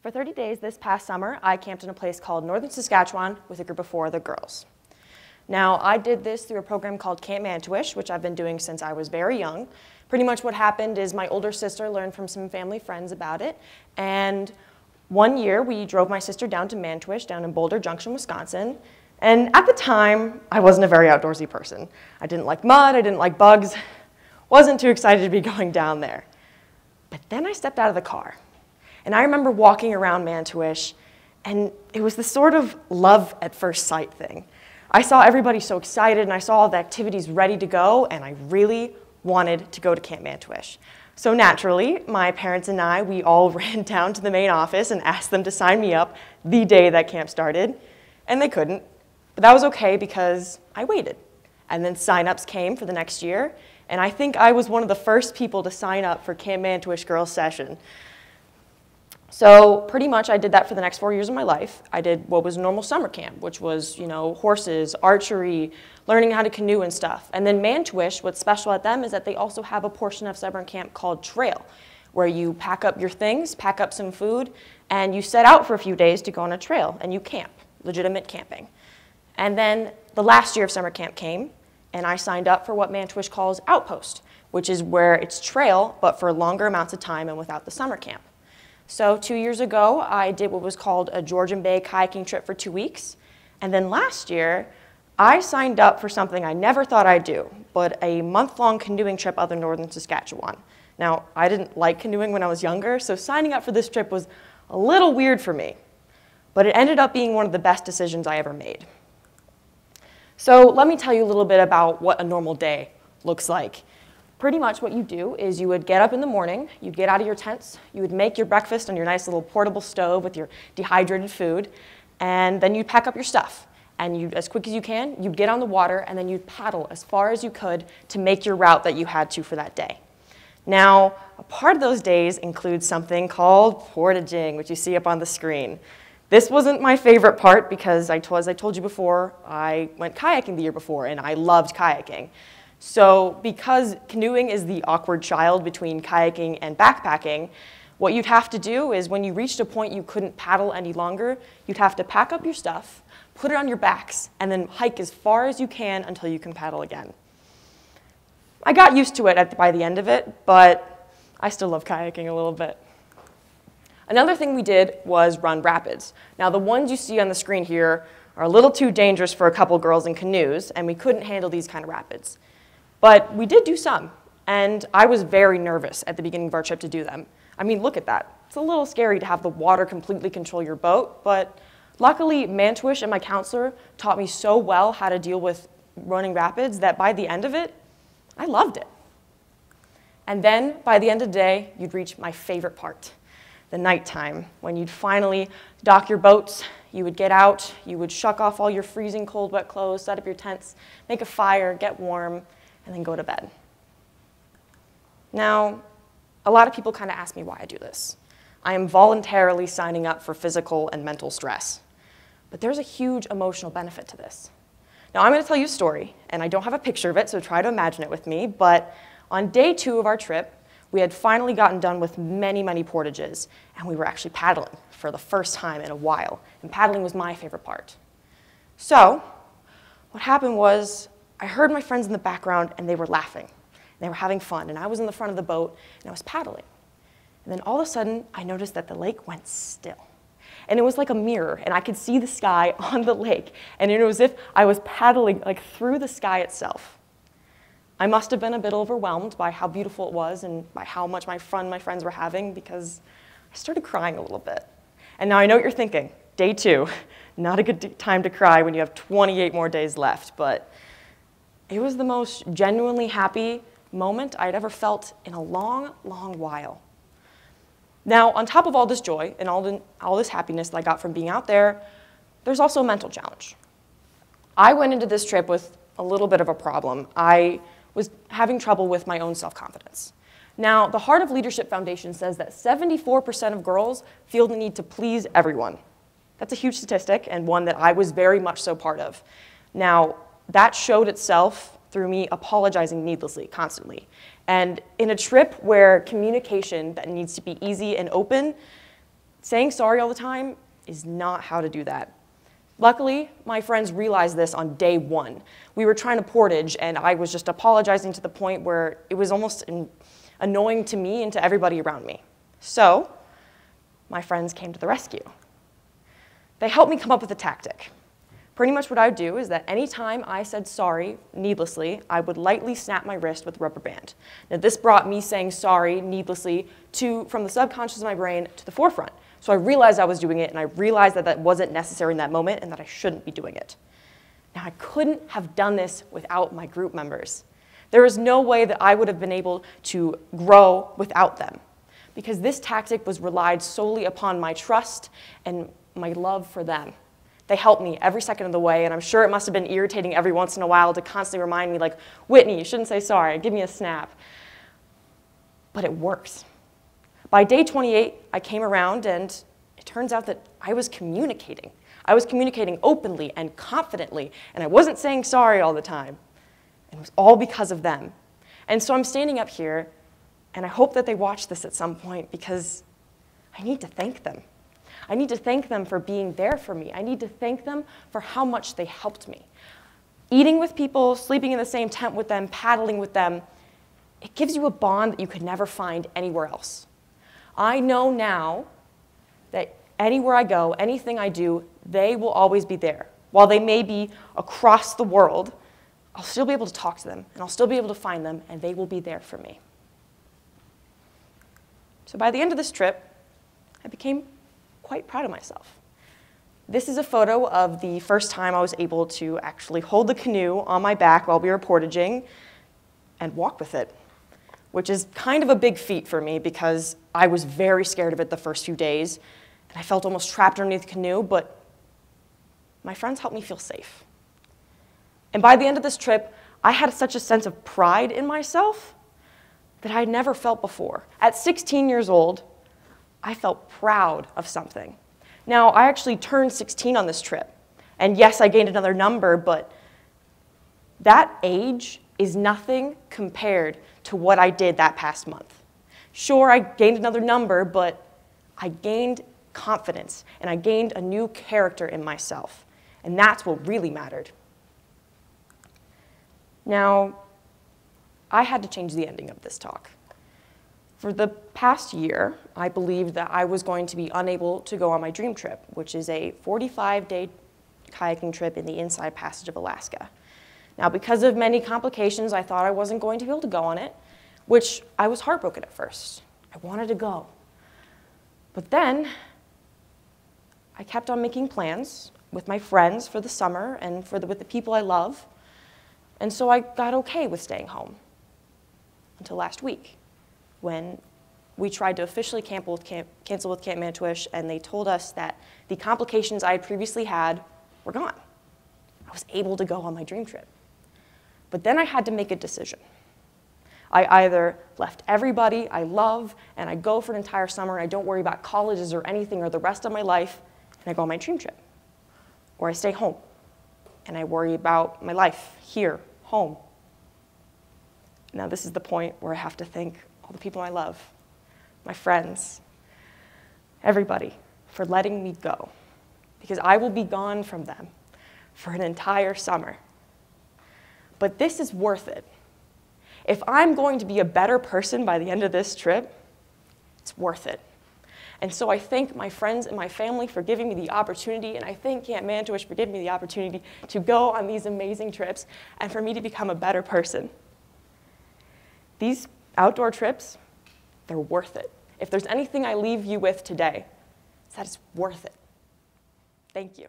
For 30 days this past summer, I camped in a place called Northern Saskatchewan with a group of 4 other girls. Now, I did this through a program called Camp Manitowish, which I've been doing since I was very young. Pretty much what happened is my older sister learned from some family friends about it, and one year we drove my sister down to Manitowish, down in Boulder Junction, Wisconsin, and at the time, I wasn't a very outdoorsy person. I didn't like mud, I didn't like bugs, wasn't too excited to be going down there. But then I stepped out of the car, and I remember walking around Manitowish, and it was this sort of love at first sight thing. I saw everybody so excited, and I saw all the activities ready to go, and I really wanted to go to Camp Manitowish. So naturally, my parents and I, we all ran down to the main office and asked them to sign me up the day that camp started, and they couldn't. But that was okay because I waited. And then sign-ups came for the next year, and I think I was one of the first people to sign up for Camp Manitowish Girls Session. So pretty much I did that for the next 4 years of my life. I did what was normal summer camp, which was, horses, archery, learning how to canoe and stuff. And then Manitowish, what's special at them is that they also have a portion of summer camp called trail, where you pack up your things, pack up some food, and you set out for a few days to go on a trail, and you camp, legitimate camping. And then the last year of summer camp came, and I signed up for what Manitowish calls Outpost, which is where it's trail, but for longer amounts of time and without the summer camp. So 2 years ago, I did what was called a Georgian Bay kayaking trip for 2 weeks. And then last year, I signed up for something I never thought I'd do, but a month-long canoeing trip up in Northern Saskatchewan. Now, I didn't like canoeing when I was younger, so signing up for this trip was a little weird for me. But it ended up being one of the best decisions I ever made. So let me tell you a little bit about what a normal day looks like. Pretty much what you do is you would get up in the morning, you'd get out of your tents, you would make your breakfast on your nice little portable stove with your dehydrated food, and then you'd pack up your stuff. And you, as quick as you can, you'd get on the water, and then you'd paddle as far as you could to make your route that you had to for that day. Now, a part of those days includes something called portaging, which you see up on the screen. This wasn't my favorite part because, as I told you before, I went kayaking the year before, and I loved kayaking. So because canoeing is the awkward child between kayaking and backpacking, what you'd have to do is when you reached a point you couldn't paddle any longer, you'd have to pack up your stuff, put it on your backs, and then hike as far as you can until you can paddle again. I got used to it by the end of it, but I still love kayaking a little bit. Another thing we did was run rapids. Now the ones you see on the screen here are a little too dangerous for a couple girls in canoes, and we couldn't handle these kind of rapids. But we did do some, and I was very nervous at the beginning of our trip to do them. I mean, look at that. It's a little scary to have the water completely control your boat, but luckily Manitowish and my counselor taught me so well how to deal with running rapids that by the end of it, I loved it. And then by the end of the day, you'd reach my favorite part, the nighttime, when you'd finally dock your boats, you would get out, you would shuck off all your freezing cold, wet clothes, set up your tents, make a fire, get warm, and then go to bed. Now, a lot of people kind of ask me why I do this. I am voluntarily signing up for physical and mental stress. But there's a huge emotional benefit to this. Now, I'm going to tell you a story, and I don't have a picture of it, so try to imagine it with me, but on day 2 of our trip, we had finally gotten done with many, many portages, and we were actually paddling for the first time in a while, and paddling was my favorite part. So, what happened was, I heard my friends in the background, and they were laughing. They were having fun, and I was in the front of the boat, and I was paddling. And then all of a sudden, I noticed that the lake went still. And it was like a mirror, and I could see the sky on the lake, and it was as if I was paddling through the sky itself. I must have been a bit overwhelmed by how beautiful it was and by how much fun my friends were having, because I started crying a little bit. And now I know what you're thinking, day 2, not a good time to cry when you have 28 more days left, but it was the most genuinely happy moment I'd ever felt in a long, long while. Now, on top of all this joy and all this happiness that I got from being out there, there's also a mental challenge. I went into this trip with a little bit of a problem. I was having trouble with my own self-confidence. Now, the Heart of Leadership Foundation says that 74% of girls feel the need to please everyone. That's a huge statistic, and one that I was very much so part of. Now, that showed itself through me apologizing needlessly, constantly. And in a trip where communication that needs to be easy and open, Saying sorry all the time is not how to do that. Luckily, my friends realized this on day one. We were trying to portage, and I was just apologizing to the point where it was almost annoying to me and to everybody around me. So, my friends came to the rescue. They helped me come up with a tactic. Pretty much what I would do is that anytime I said sorry needlessly, I would lightly snap my wrist with a rubber band. Now this brought me saying sorry needlessly from the subconscious of my brain to the forefront. So I realized I was doing it, and I realized that that wasn't necessary in that moment and that I shouldn't be doing it. Now I couldn't have done this without my group members. There is no way that I would have been able to grow without them, because this tactic was relied solely upon my trust and my love for them. They helped me every second of the way, and I'm sure it must have been irritating every once in a while to constantly remind me, like, Whitney, you shouldn't say sorry, give me a snap. But it works. By day 28, I came around, and it turns out that I was communicating. I was communicating openly and confidently, and I wasn't saying sorry all the time. And it was all because of them. And so I'm standing up here, and I hope that they watch this at some point, because I need to thank them. I need to thank them for being there for me. I need to thank them for how much they helped me. Eating with people, sleeping in the same tent with them, paddling with them, it gives you a bond that you could never find anywhere else. I know now that anywhere I go, anything I do, they will always be there. While they may be across the world, I'll still be able to talk to them, and I'll still be able to find them, and they will be there for me. So by the end of this trip, I became quite proud of myself. This is a photo of the first time I was able to actually hold the canoe on my back while we were portaging and walk with it, which is kind of a big feat for me because I was very scared of it the first few days, and I felt almost trapped underneath the canoe, but my friends helped me feel safe. And by the end of this trip, I had such a sense of pride in myself that I had never felt before. At 16 years old, I felt proud of something. Now, I actually turned 16 on this trip, and yes, I gained another number, but that age is nothing compared to what I did that past month. Sure, I gained another number, but I gained confidence, and I gained a new character in myself, and that's what really mattered. Now, I had to change the ending of this talk. For the past year, I believed that I was going to be unable to go on my dream trip, which is a 45-day kayaking trip in the Inside Passage of Alaska. Now, because of many complications, I thought I wasn't going to be able to go on it, which I was heartbroken at first. I wanted to go. But then, I kept on making plans with my friends for the summer and with the people I love, and so I got okay with staying home until last week, when we tried to officially cancel with Camp Manitowish, and they told us that the complications I had previously had were gone. I was able to go on my dream trip. But then I had to make a decision. I either left everybody I love, and I go for an entire summer, and I don't worry about colleges or anything or the rest of my life, and I go on my dream trip. Or I stay home, and I worry about my life here, home. Now this is the point where I have to thank all the people I love, my friends, everybody, for letting me go, because I will be gone from them for an entire summer. But this is worth it. If I'm going to be a better person by the end of this trip, it's worth it. And so I thank my friends and my family for giving me the opportunity, and I thank Camp Manitowish for giving me the opportunity to go on these amazing trips and for me to become a better person. These outdoor trips, they're worth it. If there's anything I leave you with today, it's that it's worth it. Thank you.